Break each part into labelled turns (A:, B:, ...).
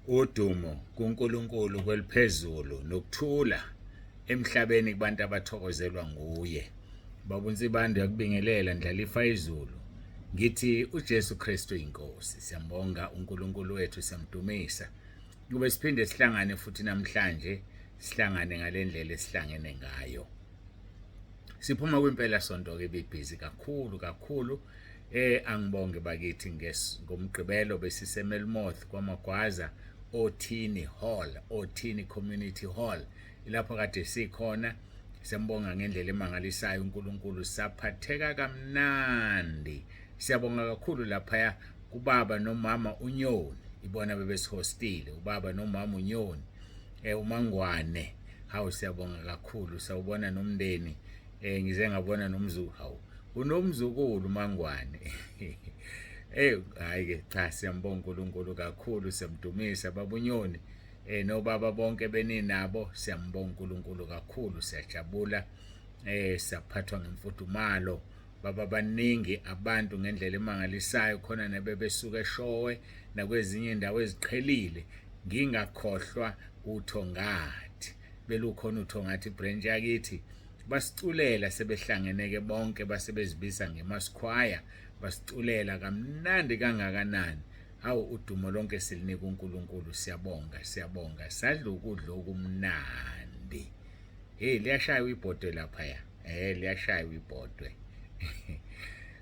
A: Udumo kuNkulunkulu kweliphezulu nokuthula emhlabeni kubantu abathokozelwa nguye. Babunzi bandi yakubingelela ndlalifa izulu. Ngithi uJesu Kristu inkosi. Siyambonga uNkulunkulu wethu, siyamdumisa. Kube siphinde sihlangane futhi namhlanje, sihlangane ngalendlela esihlangene ngayo. Siphuma kwimpela sonto ke bibhizi kakhulu. Angibonge bakithi ngomgqibelo besiseMelmoth kwaMagwaza Othini Hall, Othini Community Hall. Ilapho kade sikhona. Siyambonga ngendlela emangalisayo uNkulunkulu, saphatheka kamnandi. Siyabonga kakhulu lapha kubaba nomama uNyoni, ibona bebesihostile, ubaba nomama uNyoni, uMangwane. Hawu siyabonga kakhulu, sawubona nomndeni. Ngize ngabona nomzuhawu. Unomzukulu uMangwane. Hayi ke cha, siyambonga uNkulunkulu kakhulu, siyamdumisa babunyoni. Nobaba bonke beninabo siyambonga uNkulunkulu kakhulu, siyajabula. Saphathwa ngemfudumalo. Baba baningi abantu ngendlela emangalisayo, khona nebebesuka eShowe nakwezinye indawo eziqhelile. Ngingakhohlwa uThongathi. Belukhona uThongathi branch yakithi. Basiculela sebehlangeneke bonke basebezibisa ngeMasquire, basiculela kamnandi kangakanani. Hawu udumo lonke silinika uNkulunkulu, siyabonga. Sadla ukudla okumnandi. Liyashaya ibhodwe lapha ya. Liyashaya ibhodwe.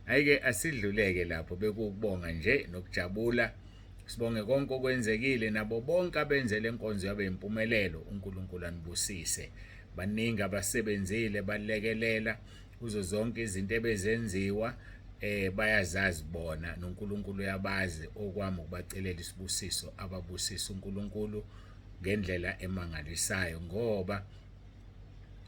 A: Ayike asidluleke lapho bekubonga nje nokujabula. Sibonge konke okwenzekile nabo bonke abenze lenkonzo yabe impumelelo. uNkulunkulu anibusise. Baningi abasebenzile balekelela kuzo zonke izinto ebezenziwa. Bayazazi bona noNkulunkulu yabazi okwami ukubacelela isibusiso, ababusisa uNkulunkulu ngendlela emangalisayo ngoba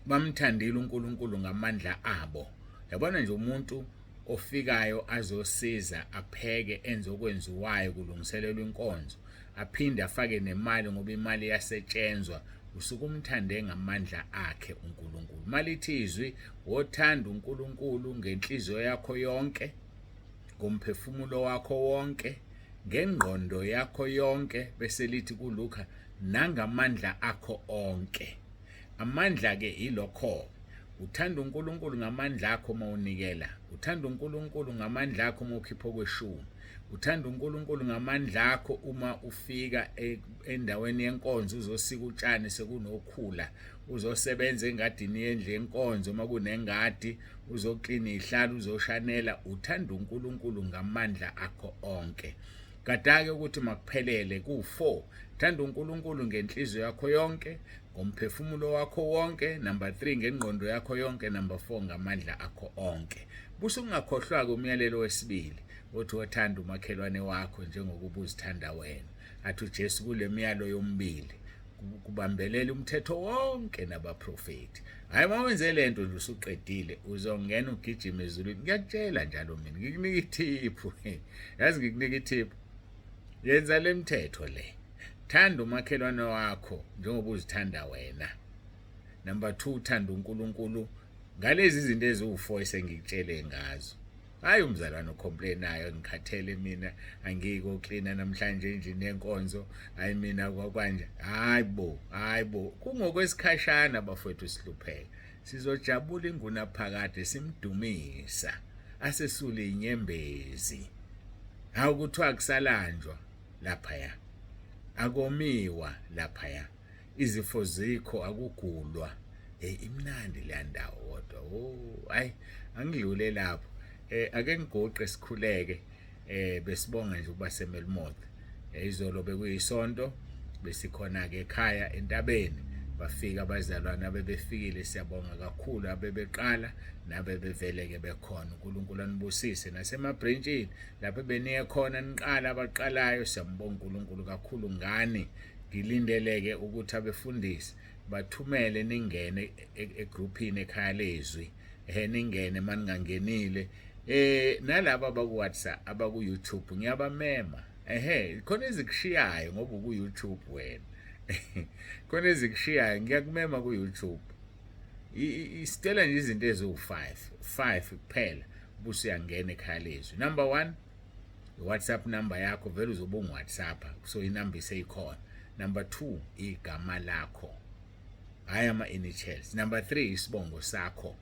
A: bamthandile uNkulunkulu ngamandla abo. Yabona nje umuntu ofikayo azosiza, apheke, enze okwenziwayo kulungiselelwa inkonzo, aphinde afake nemali ngoba imali yasetshenzwa. Usuke umthande ngamandla akhe uNkulunkulu. Malithi izwi wothanda uNkulunkulu ngenhliziyo yakho yonke, ngomphefumulo wakho wonke, ngengqondo yakho yonke, bese lithi kuLuka nangamandla akho onke. Amandla ke ilokho. Uthanda uNkulunkulu ngamandla akho mawunikela. Uthanda uNkulunkulu ngamandla akho mawukhipha kweshumi. Uthanda uNkulunkulu ngamandla akho uma ufika endaweni yenkonzo uzosika utshani sekunokhula, uzosebenza engadini yendlu yenkonzo uma kunengadi, uzoklina ihlala, uzoshanela. Uthanda uNkulunkulu ngamandla akho onke. Kadake ukuthi makuphelele ku4. Thanda uNkulunkulu ngenhliziyo yakho yonke, ngomphefumulo wakho wonke. Number 3 ngengqondo yakho yonke. Number 4 ngamandla akho onke. Busungakhohlwa umyalelo wesibili othi wathanda umakhelwane wakho njengokuba uzithanda wena. Athi uJesu kule myalo yombili kubambelela umthetho wonke nabaprofeti. Hayi mawenze lento nje usuqedile uzongena ugijima ezulwini. Ngiyakutshela njalo mina ngikunika ithiphu. Yazi ngikunika ithiphu. Yenza lemthetho le. Thanda umakhelwane wakho njengoba uzithanda wena. Number 2 thanda uNkulunkulu ngalezi zinto eziwu4 esengikutshele ngazo. Hayi umzalwane ocomplainayo ngikhathele mina angiko cleaner namhlanje nje nenkonzo. Hayi mina kwakwanje. Hayibo kungokwesikhashana bafowethu sihlupheka. Sizojabula inguna phakade simdumisa. Asesule inyembezi. Hawu kuthiwa kusalanjwa lapha ya. Akomiwa lapha ya. Izifo zikho akugulwa. Imnandi le ndawo kodwa. Hayi angidlule lapho. Ake ngigoqe sikhuleke. Besibonga nje ukuba seMelmoth. Izolo bekuyisonto besikhona ke ekhaya entabeni. Bafika abazalwana bebefikile, siyabonga kakhulu abebeqala nabebeveleke bekhona. uNkulunkulu anibusise nasemabranchini lapho beniye khona niqala abaqalayo. Siyambonga uNkulunkulu kakhulu ngani. Ngilindeleke ukuthi abefundisi bathumele ningene egroupini ekhaya lezwi. Ningene maningangenile. Nalabo abaku WhatsApp abaku YouTube ngiyabamema. Khona ezikushiyayo ngoba ku YouTube wena. Khona ezikushiyayo ngiyakumema ku YouTube. Isitela nje izinto eziwu5 kuphela buse uyangena ekhaya lezwi. Number 1 WhatsApp number yakho vele uzobe ungu-WhatsApp, so inamba iseyikhona. Number 2 igama lakho, hayi ama-initials. Number 3 isibongo sakho.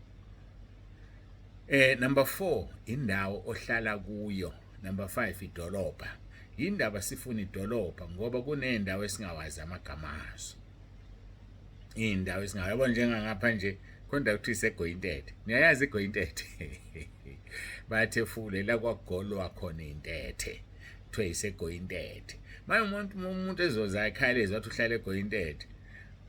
A: Number 4 indawo ohlala kuyo. Number 5 idolobha. Indaba sifuna idolobha ngoba kunendawo esingawazi amagama azo. Indawo esingayabo njengangapha nje konda kuthi iseGoyintete. Niyayazi iGoyintete? Bathefule la kwagolwa khona intethe. Kuthiwa iseGoyintete. Manje umuntu ezoza eKhalezi wathi uhlala eGoyintete.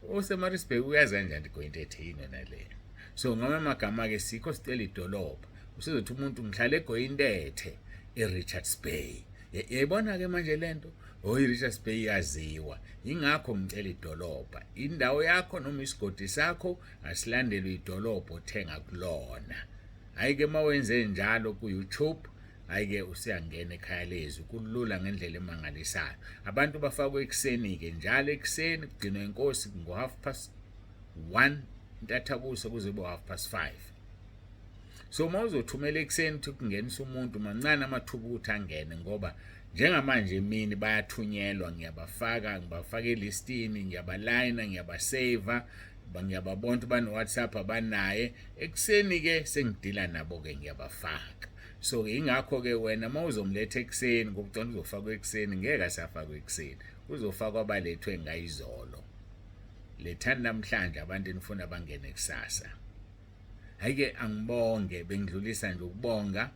A: UseMaritzburg uyazi kanjani iGoyintete yini naleyo. So ngama amagama ke sikho sitela idolobha. Usezothi umuntu ngihlala eGoyintete eRichards Bay. Yayibona ke manje lento iRichards Bay yaziwa. Ingakho ngicela idolobha. Indawo yakho noma isigodi sakho asilandelwe idolobha othenga kulona. Ayike mawenze njalo ku YouTube, ayike usiyangena eKhalezi kulula ngendlela emangalisayo. Abantu bafakwe ekseni ke njalo ekseni kugcinwe inkosi ngo1:30 intathakusa kuze bo 5:30. So mawuzothumela ekseni ukuthi kungenisa umuntu mancane amathuba ukuthi angene ngoba njengamanje mina bayathunyelwa, ngiyabafaka elistini, ngiyabalayina, ngiyabasave, ngiyababona bano WhatsApp abanaye. Ekseni ke sengidila nabo ke ngiyabafaka. So ingakho ke wena mawuzomletha ekseni ngokuthi uzofakwa ekseni ngeke asafakwa ekseni. Uzofakwa abalethwe ngayizolo. Lethani namhlanje abantu enifuna bangene kusasa. Hayike angibonge bengidlulisa nje ukubonga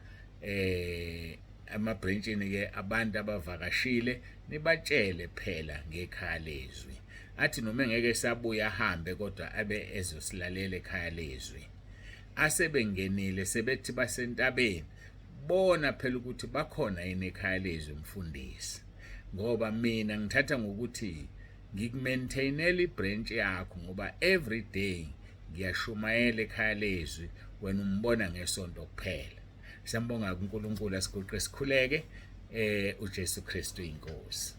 A: amabranchini ke abantu abavakashile nibatshele phela ngekhaya lezwi. Athi noma ngeke sabuya ahambe kodwa abe ezosilalela ekhaya lezwi. Asebengenile sebethi basentabeni bona phela ukuthi bakhona yini ekhaya lezwi umfundisi. Ngoba mina ngithatha ngokuthi ngikumaintainela ibranch yakho ngoba every day ngiyashumayela ekhaya lezwi wena umbona ngesonto kuphela. Siyambonga uNkulunkulu asiguqe sikhuleke uJesu Kristu inkosi.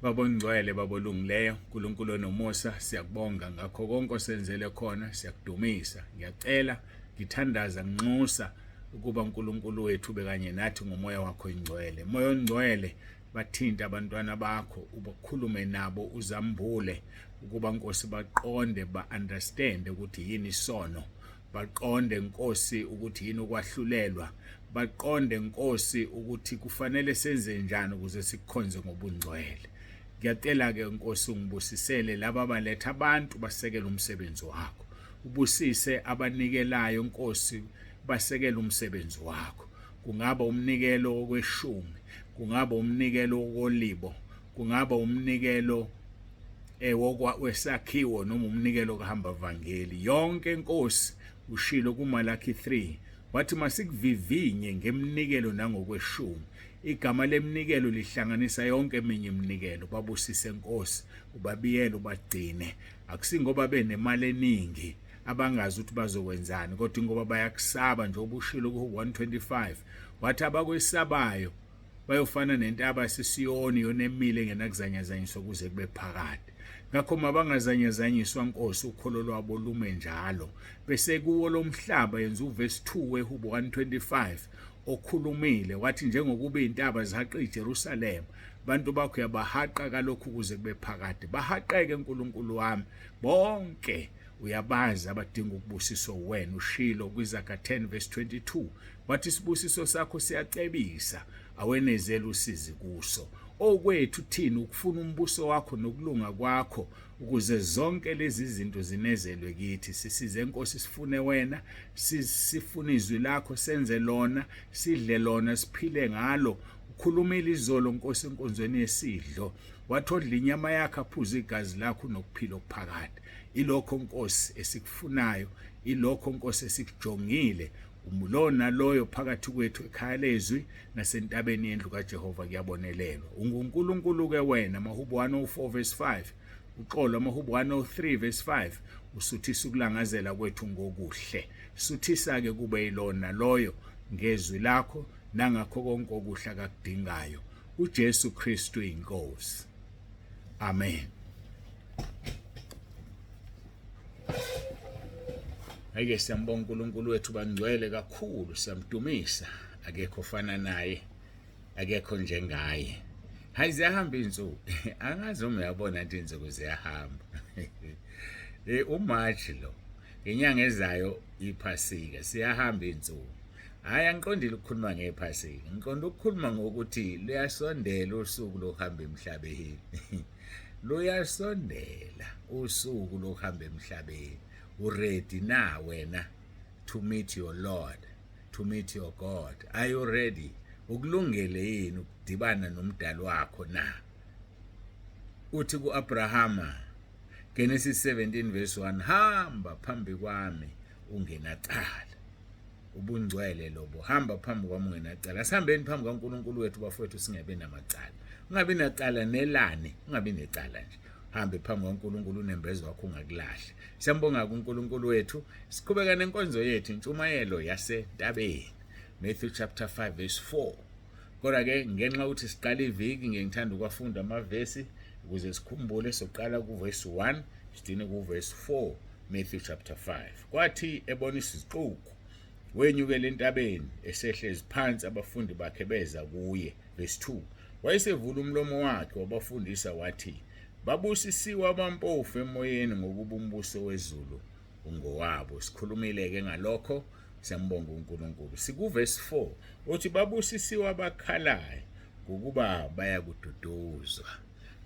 A: Babongcwele babolungileyo uNkulunkulu nomusa siyakubonga ngakho konke osenzele khona, siyakudumisa. Ngiyacela ngithandaza nginxusa ukuba uNkulunkulu wethu bekanye nathi ngomoya wakho ingcwele. Moya ongcwele bathinta abantwana bakho, ubakhulume nabo, uzambule ukuba Nkosi baqonde ba-understand ukuthi yini isono, baqonde Nkosi ukuthi yini ukwahlulelwa, baqonde Nkosi ukuthi kufanele senze njani ukuze sikukhonze ngobungcwele. Ngiyacela ke Nkosi ungibusisele laba abaletha abantu basekele umsebenzi wakho. Ubusise abanikelayo Nkosi basekele umsebenzi wakho. Kungaba umnikelo wokweshumi, kungaba umnikelo wokolibo, kungaba umnikelo wesakhiwo noma umnikelo kuhamba evangeli. Yonke Nkosi ushilo kuMalaki 3 wathi masikuvivinye ngemnikelo nangokweshumi. Igama lemnikelo lihlanganisa yonke eminye iminikelo. Babusise Nkosi, ubabiyele ubagcine. Akusingoba benemali eningi abangazi ukuthi bazokwenzani kodwa ngoba bayakusaba njengoba ushilo ku125 wathi abakwesabayo bayofana nentaba sisiyoni yonemile ngenakuzanyazanyiswa kuze kube phakade. Ngakho mabangazanyazanyiswa Nkosi ukholo lwabo lume njalo. Bese kuwo lomhlaba yenza uverse 2 weHubo 125 okhulumile wathi njengokuba intaba zihaqa iJerusalema bantu bakho yabahaqa kalokhu kuze kube phakade. Bahaqeke uNkulunkulu wami bonke uyabazi abadinga ukubusiswa wena. Ushilo kwiZaga 10 verse 22 wathi isibusiso sakho siyacebisa awenezela usizi kuso. Okwethu thina ukufuna umbuso wakho nokulunga kwakho ukuze zonke lezi zinto zinezelwe kithi. Sisize Nkosi sifune wena, sifune izwi lakho, senze lona, sidle lona, siphile ngalo. Ukhulumile izolo Nkosi enkonzweni yesidlo, wathodla inyama yakho aphuza igazi lakho nokuphila okuphakade. Ilokho Nkosi esikufunayo, ilokho Nkosi esikujongile. Umulona loyo phakathi kwethu ekhaya lezwi nasentabeni yendlu kaJehova kuyabonelelwa. UNkulunkulu ke wena. Mahubo 104 verse 5 uqolo Mahubo 103 verse 5 usuthisa ukulangazela kwethu ngokuhle. Suthisa ke kube yilona loyo ngezwi lakho nangakho konke okuhle akudingayo. uJesu Kristu inkosi. Amen. Ake siyambonga uNkulunkulu wethu bangcwele kakhulu, siyamdumisa, akekho fana naye, akekho njengaye. Hayi ziyahamba insuku, angazi uma uyabona nje insuku ziyahamba. uMarch lo, inyanga ezayo iPhasika, siyahamba insuku. Hayi angiqondile ukukhuluma ngePhasika, ngiqonda ukukhuluma ngokuthi luyasondela usuku lokuhamba emhlabeni. Luyasondela usuku lokuhamba emhlabeni. Ready na wena to meet your Lord, to meet your God? Are you ready? Ukulungele yini ukudibana nomdali wakho na? Uthi kuAbrahama, Genesis 17 verse 1, hamba phambi kwami ungenacala. Ubungcwele lobo, hamba phambi kwami ungenacala. Asihambeni phambi kaNkulunkulu wethu bafowethu singebe namacala. Ungabi necala nelani, ungabi necala nje. Hambe phambi kaNkulunkulu unembezo wakho ungakulahli. Siyambonga kuNkulunkulu wethu, siqhubeka nenkonzo yethu intshumayelo yaseNtabeni. Matthew chapter 5 verse 4. Kodwa ke ngenxa ukuthi siqala iviki ngithanda ukwafunda amavesi ukuze sikhumbule soqala kuverse 1 sidine kuverse 4 Matthew chapter 5. Kwathi ebonisa iziquku wenyukele entabeni esehlezi phansi abafundi bakhe beza kuye. Verse 2. Wayesevula umlomo wakhe wabafundisa wathi, babusisiwe abampofu emoyeni ngokuba umbuso wezulu ungowabo. Sikhulumile ke ngalokho, siyambonga uNkulunkulu. Sikuverse 4 uthi babusisiwe abakhalayo ngokuba bayakududuzwa.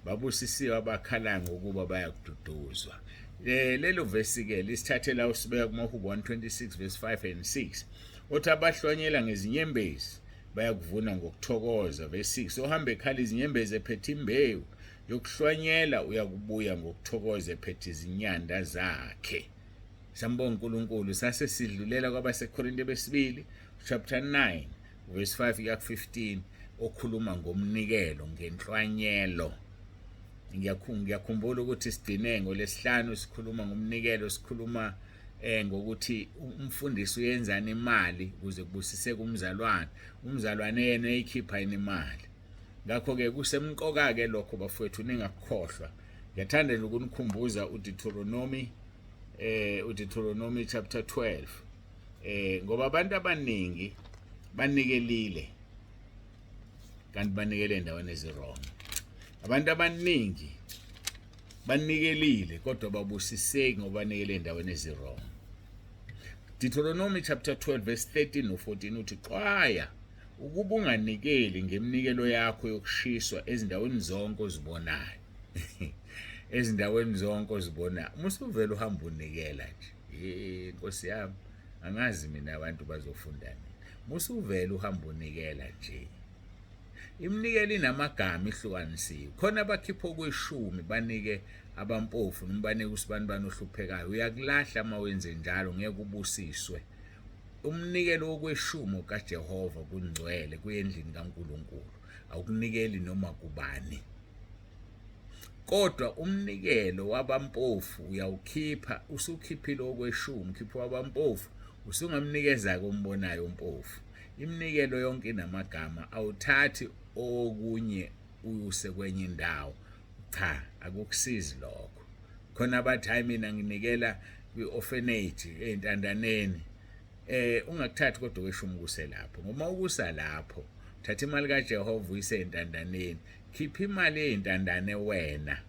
A: Babusisiwe abakhalayo ngokuba bayakududuzwa. Lelo verse ke lisithathe la usibeka kuMahubo 126 verse 5 and 6. Uthi abahlwanyela ngezinyembezi bayakuvuna ngokuthokoza. Verse 6. Ohambe ekhala izinyembezi ephethe imbewu yokuhlwanyela uyakubuya ngokuthokoza ephethe izinyanda zakhe. Siyambonga uNkulunkulu. Sase sidlulela kwabaseKorinte besibili chapter 9 verse 5 kuya 15 okhuluma ngomnikelo ngenhlwanyelo. Ngiyakhumbula ukuthi sidine ngolesihlanu sikhuluma ngomnikelo, sikhuluma ngokuthi umfundisi uyenzana imali ukuze kubusiseke umzalwane. Umzalwane yena eyikhipha imali. Ngakho ke kusemqoka ke lokho bafowethu ningakukhohlwa. Ngiyathanda ukunikhumbuza uDeuteronomy chapter 12. Ngoba abantu abaningi banikelile kanti banikele endaweni ezirong. Abantu abaningi banikelile kodwa babusiseki ngoba banikele endaweni ezirong. Deuteronomy chapter 12 verse 13 no 14 uthi xwaya ukuba unganikeli ngeminikelo yakho yokushiswa ezindaweni zonke ozibonayo. Ezindaweni zonke ozibonayo. Musuvela uhamba unikela nje. Nkosi yami, angazi mina abantu bazofunda nini. Musuvela uhamba unikela nje. Iminikelo inamagama ihlukanisiwe. Khona abakhipha kwe10 banike abampofu noma banike usibani banohluphekayo. Uyakulahla mawenze njalo ngeke ubusiswe. Umnikelo wokwe10 kaJehova kungcwele kuyendlini kaNkulunkulu. Awukunikeli noma kubani. Kodwa umnikelo wabampofu uyawukhipha, usukhiphile okwe10, khipha wabampofu, usungamnikeza kombonayo umpofu. Iminikelo yonke inamagama, awuthathi okunye uyuse kwenye indawo. Cha, akukusizi lokho. Khona abathi hayi mina nginikela kwi-orphanage entandaneni. Ungakuthathi kodwa kwe10 kuse lapho. Ngoba ukusa lapho, thatha imali kaJehova uyise entandaneni. Khipha imali eyintandane wena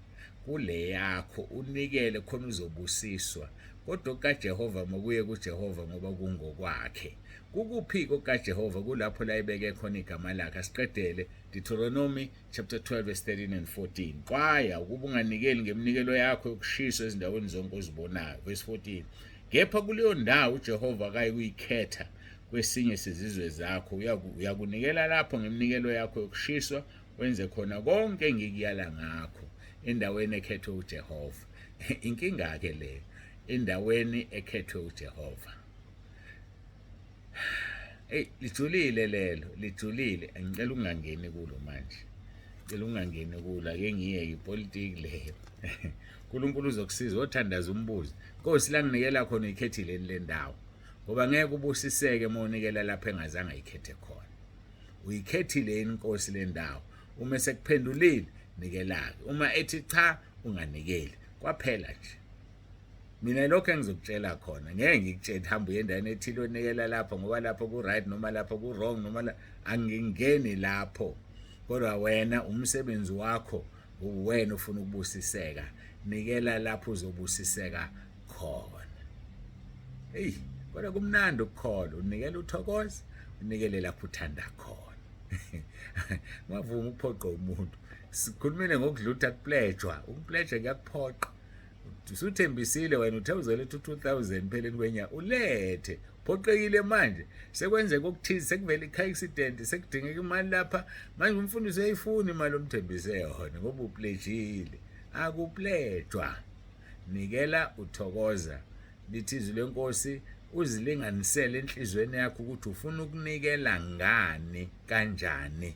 A: kule yakho unikele khona uzobusiswa. Kodwa kaJehova makuye kuJehova ngoba kungokwakhe. Kukuphiko kaJehova kulapho la ibeke khona igama lakhe. Asiqedele Deuteronomy chapter 12 verse 13 and 14. Xwaya ukuba unganikeli ngeminikelo yakho yokushiswa ezindaweni zonke ozibonayo. Verse 14. Kepha kuleyo ndawo uJehova akayikukhetha kwesinye sezizwe zakho uyakunikela lapho ngeminikelo yakho yokushiswa wenze khona konke engikuyala ngakho endaweni ekhethwe uJehova. Inkinga ke le endaweni ekhethwe uJehova. Lijulile lelo, lijulile. Ngicela ungangeni kulo manje. Ngicela ungangeni kulo, ake ngiye ipolitiki leyo. uNkulunkulu uzokusiza othandaza umbuzo. Nkosi la nginikela khona uyikhethile le ndawo. Ngoba ngeke ubusiseke uma unikela lapha engazange ayikhethe khona. Uyikhethile inkosi le ndawo. Uma sekuphendulile nikelake. Uma ethi cha unganikeli. Kwaphela nje. mina lokho engizokutshela khona ngeke ngikutshele hamba uye endaweni ethile onikela lapho ngoba lapho ku right noma lapho ku wrong noma angingeni lapho, kodwa wena umsebenzi wakho uwena ufuna ukubusiseka, nikela lapho uzobusiseka khona. Hey, kodwa kumnandi ukukholwa, unikela uthokoza, unikele lapho uthanda khona. Ngavuma ukuphoqa umuntu. Sikhulumile ngokudlutha kupledgwa, ukupledgwa kuyakuphoqa. Usuthembisile wena uthe uzoletha u2000 pheleni kwenya ulethe, phoqekile manje sekwenzeka okuthize, sekuvela i-accident, sekudingeka imali lapha, manje umfundisi uyayifuna imali omthembise yona ngoba upledgile. Akupledgwa, nikela uthokoza. Lithi izwi lenkosi uzilinganisele enhlizweni yakho ukuthi ufuna ukunikela ngani kanjani.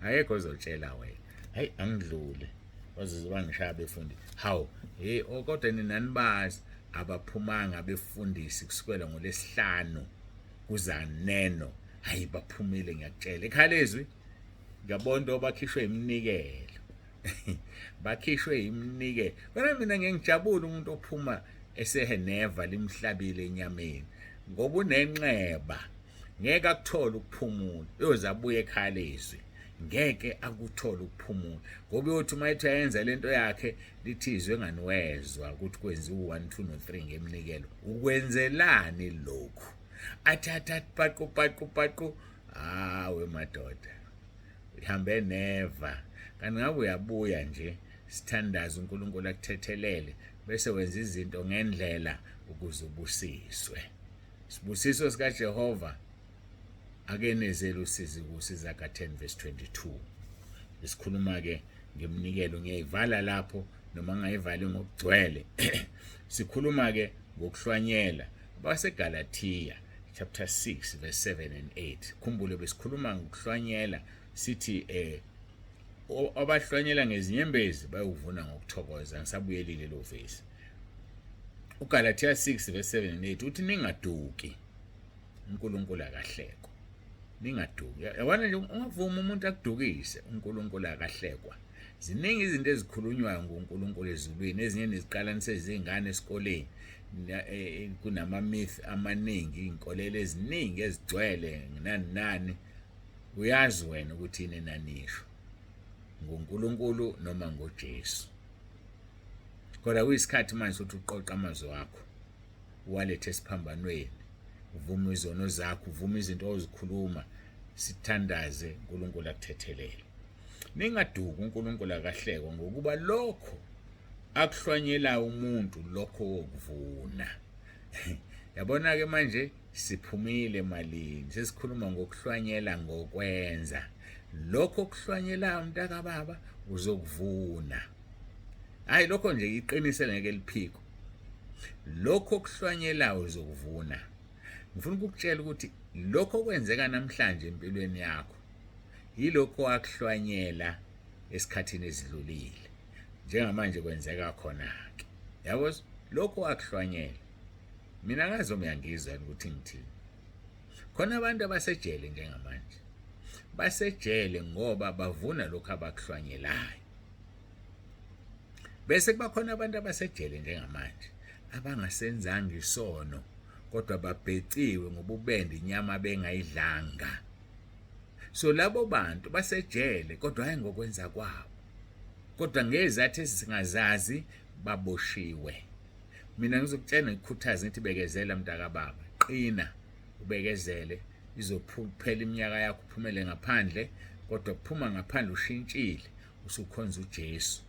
A: Ayekho ozotshela wena hayi angidlule wazizwa ngishaya befundi hawu kodwa ninani bazi abaphumanga befundisi kusukela ngoLesihlanu kuZaneno hayi baphumile ngiyakutshela ekhalezwi ngiyabona obakhishwe iminikelo. Bakhishwe iminikelo. Kodwa mina ngiyangijabula umuntu ophuma eseheneva limhlabile enyameni ngoba unenxeba, ngeke akuthole ukuphumula, uyozabuya ekhalezwi, ngeke akuthole ukuphumula ngoba uyothi mayithi ayenza lento yakhe lithi izwe enganiwezwa ukuthi kwenziwa 1 2 no 3 ngeminikelo. Ukwenzelani lokhu? Athatha paqu hawe madoda uhambe neva kanti ngabe uyabuya nje sithandaza uNkulunkulu akuthethelele bese wenza izinto ngendlela ukuze ubusiswe. Sibusiso sika Jehova akenezela usizi kusiza ka 10 verse 22. Isikhuluma ke ngeminikelo ngiyayivala lapho noma ngayivali ngokugcwele. Sikhuluma ke ngokuhlwanyela baseGalatia chapter 6 verse 7 and 8. Khumbule besikhuluma ngokuhlwanyela sithi abahlwanyela ngezinyembezi bayovuna ngokuthokoza. Ngisabuyelile lo verse. UGalatia 6 verse 7 and 8 uthi ningaduki, uNkulunkulu akahlekwa. Ningaduki. Yabona nje ungavuma umuntu akudukise, uNkulunkulu akahlekwa. Ziningi izinto ezikhulunywayo ngoNkulunkulu ezulwini, ezinye neziqalanise izingane esikoleni. Kunama myth amaningi, inkolelo eziningi ezigcwele nani. Uyazi wena ukuthi yini nanisho ngoNkulunkulu noma ngoJesu. Kodwa kuyisikhathi manje ukuthi uqoqa amazwi akho uwalethe esiphambanweni, uvume izono zakho, uvume izinto ozikhuluma, sithandaze uNkulunkulu akuthethelele. Ningaduki, uNkulunkulu akahlekwa ngokuba lokho akuhlwanyela umuntu lokho wokuvuna. Yabona ke manje siphumile emalini, sesikhuluma ngokuhlwanyela ngokwenza. Lokho kuhlwanyela umntaka baba uzokuvuna. Hayi lokho nje iqinisele ngeke liphiko. Lokho kuhlwanyela uzokuvuna. Ngifuna ukukutshela ukuthi lokho kwenzeka namhlanje empilweni yakho yilokho akuhlwanyela esikhathini esidlulile. Njengamanje kwenzeka khona ke. Yabo lokho akuhlwanyela. Mina ngazi umyangizwa ukuthi ngithini. Khona abantu abasejele njengamanje. Basejele ngoba bavuna lokho abakuhlwanyelayo. Bese kuba khona abantu abasejele njengamanje abangasenzanga isono kodwa babheciwe ngobubende inyama bengayidlanga. So labo bantu basejele kodwa hayi ngokwenza kwabo, kodwa ngezathi esingazazi baboshiwe. Mina ngizokutshela ngikukhuthaza ngithi bekezela mntaka baba, qina ubekezele, izophela iminyaka yakho uphumele ngaphandle, kodwa kuphuma ngaphandle ushintshile, usukhonza uJesu,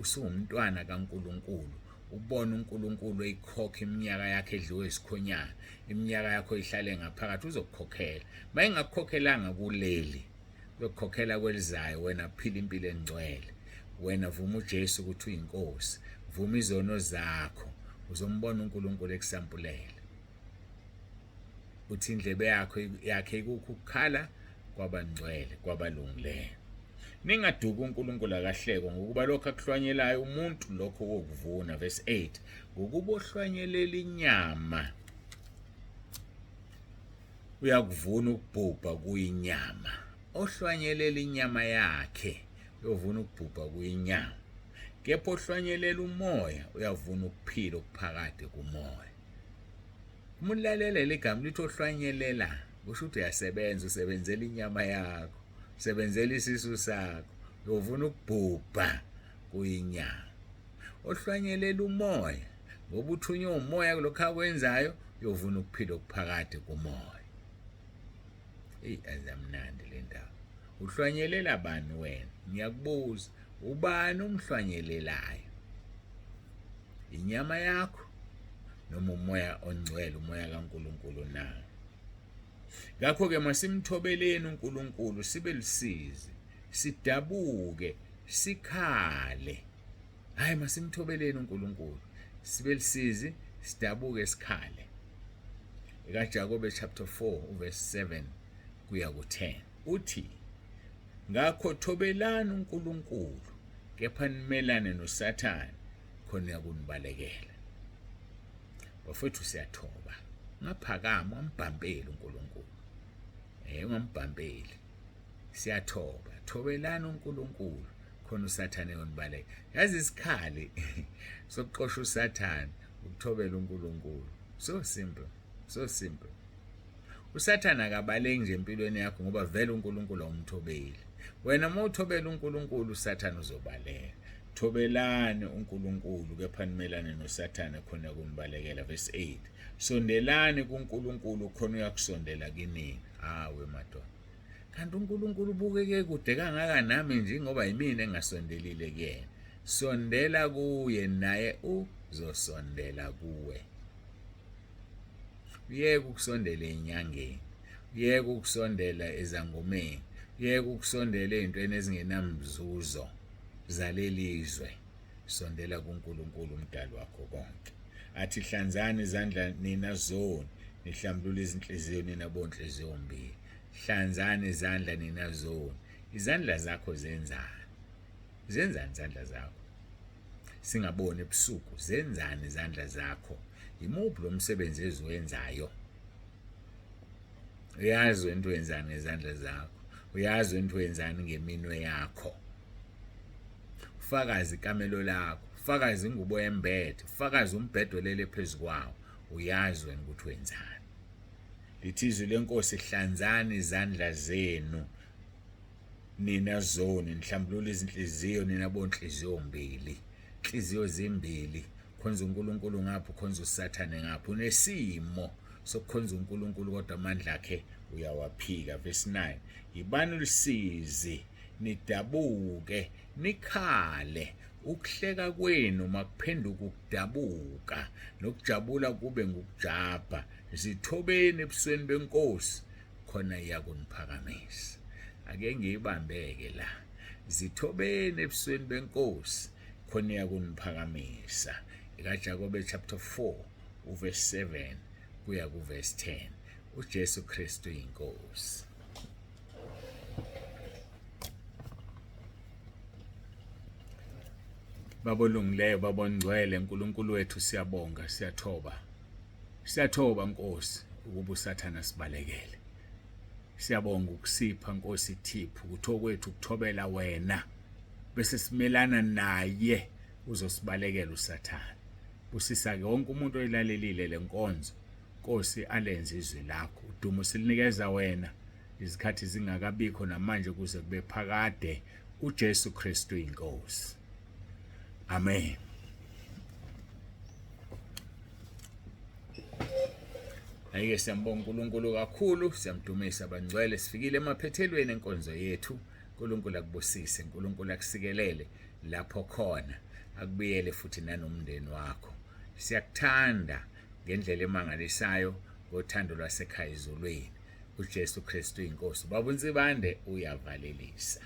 A: usuwumntwana kaNkulunkulu. Ubona uNkulunkulu eyikhokha iminyaka yakhe edliwe isikhonyana, iminyaka yakho ihlale ngaphakathi, uzokukhokhela. Mayingakukhokhelanga kuleli, uzokukhokhela kwelizayo. Wena phila impilo engcwele, wena vuma uJesu ukuthi uyinkosi, vuma izono zakho, uzombona uNkulunkulu ekusampulele. Uthi indlebe yakhe ikukukhala kwabangcwele kwabalungileyo. Ningaduki, uNkulunkulu akahlekwa ngokuba lokho akuhlwanyelayo umuntu lokho wokuvuna. Verse 8, ngokuba ohlwanyelela inyama uyakuvuna ukubhubha kuyinyama. Ohlwanyelela inyama yakhe uyovuna ukubhubha kuyinyama. kepha ohlwanyelela umoya uyavuna ukuphila okuphakade kumoya. Uma ulalele igama lithi ohlwanyelela, kusho ukuthi uyasebenza, usebenzela inyama yakho, usebenzela isisu sakho, uyovuna ukubhubha kuyinyama. Ohlwanyelela umoya, ngoba uthunywe umoya kulokho akwenzayo, uyovuna ukuphila okuphakade kumoya. Azamnandi le ndaba. Uhlwanyelela bani wena? Ngiyakubuza, ubani umhlwanyelelayo? Inyama yakho noma umoya ongcwele, umoya kaNkulunkulu na? Ngakho-ke masimthobeleni uNkulunkulu, sibe lusizi, sidabuke, sikhale. Hayi, masimthobeleni uNkulunkulu, sibe lusizi, sidabuke, sikhale. EkaJakobe chapter 4 verse 7 kuya ku-10 uthi, ngakho thobelani uNkulunkulu, kepha nimelane noSathane, khona uyakunibalekela. Bafethu siyathoba, ngaphakama, ungambhampeli uNkulunkulu. Ungambhampeli. Siyathoba, thobelani uNkulunkulu, khona uSathane uyonibaleka. Yazi isikhali sokuxosha uSathane, ukuthobela uNkulunkulu. So simple, so simple. uSathane akabaleki nje empilweni yakho ngoba vele uNkulunkulu awumthobeli. Wena uma uthobela uNkulunkulu, uSathane uzobaleka. Thobelani uNkulunkulu, kepha nimelane noSathane, khona uyakunibalekela. Verse 8, sondelani kuNkulunkulu, khona uyakusondela kinini. Hawe madoda, kanti uNkulunkulu ubukeke kude kangaka nami nje ngoba yimina engasondelile kuyena. Sondela kuye, naye uzosondela kuwe. Uyeke ukusondela enyangeni, uyeke ukusondela ezangomeni, uyeke ukusondela ezintweni ezingenamzuzo zalelizwe. Sondela kuNkulunkulu umdali wakho konke. Athi hlanzani izandla nina zoni, nihlambulule izinhliziyo nina bonhliziyo mbili. Hlanzani izandla nina zoni. Izandla zakho zenzani? Zenzani izandla zakho? Singaboni ebusuku, zenzani izandla zakho? Imuphi lo msebenzi eziwenzayo? Uyazi wena wenzani ngezandla zakho? Uyazi wena wenzani ngeminwe yakho? Ufakazi ikamelo lakho, ufakazi ingubo yembethe, ufakazi umbhedo lele phezukwawo. Uyazi wena ukuthi wenzani. Lithi izwi lenkosi, hlanzani izandla zenu nina zoni, nihlambulule izinhliziyo nina bonhliziyo mbili. Inhliziyo zimbili, khonza uNkulunkulu ngapho, khonza uSathane ngapho. Unesimo sokukhonza uNkulunkulu kodwa amandla akhe uyawaphika. Verse 9, yibani lusizi, nidabuke, nikhale. Ukuhleka kwenu makuphenduka ukudabuka, nokujabula kube ngukujabha. Zithobeni ebusweni benkosi, khona iyakuniphakamisa. Ake ngiyibambeke la. Zithobeni ebusweni benkosi, khona iyakuniphakamisa. EkaJakobe chapter 4 verse 7 kuya ku verse 10. uJesu Kristu inkosi. Babolungileyo, babongcwele, uNkulunkulu wethu siyabonga, siyathoba. Siyathoba Nkosi ukuba uSathane asibalekele. Siyabonga ukusipha Nkosi ithiphu, ukutho kwethu ukuthobela wena, bese simelana naye uzosibalekela uSathane. Busisa ke wonke umuntu oyilalelile lenkonzo, Nkosi alenze izwi lakho. Udumo silinikeza wena izikhathi zingakabikho namanje kuze kube phakade. uJesu Kristu inkosi. Amen. Ayike siyambonga uNkulunkulu kakhulu, siyamdumisa abangcwele. Sifikile emaphethelweni enkonzo yethu. uNkulunkulu akubusise, uNkulunkulu akusikelele lapho khona, akubiyele futhi nanomndeni wakho. Siyakuthanda ngendlela emangalisayo, ngothando lwasekhaya ezulwini. uJesu Kristu inkosi. Baba uNzibande uyavalelisa.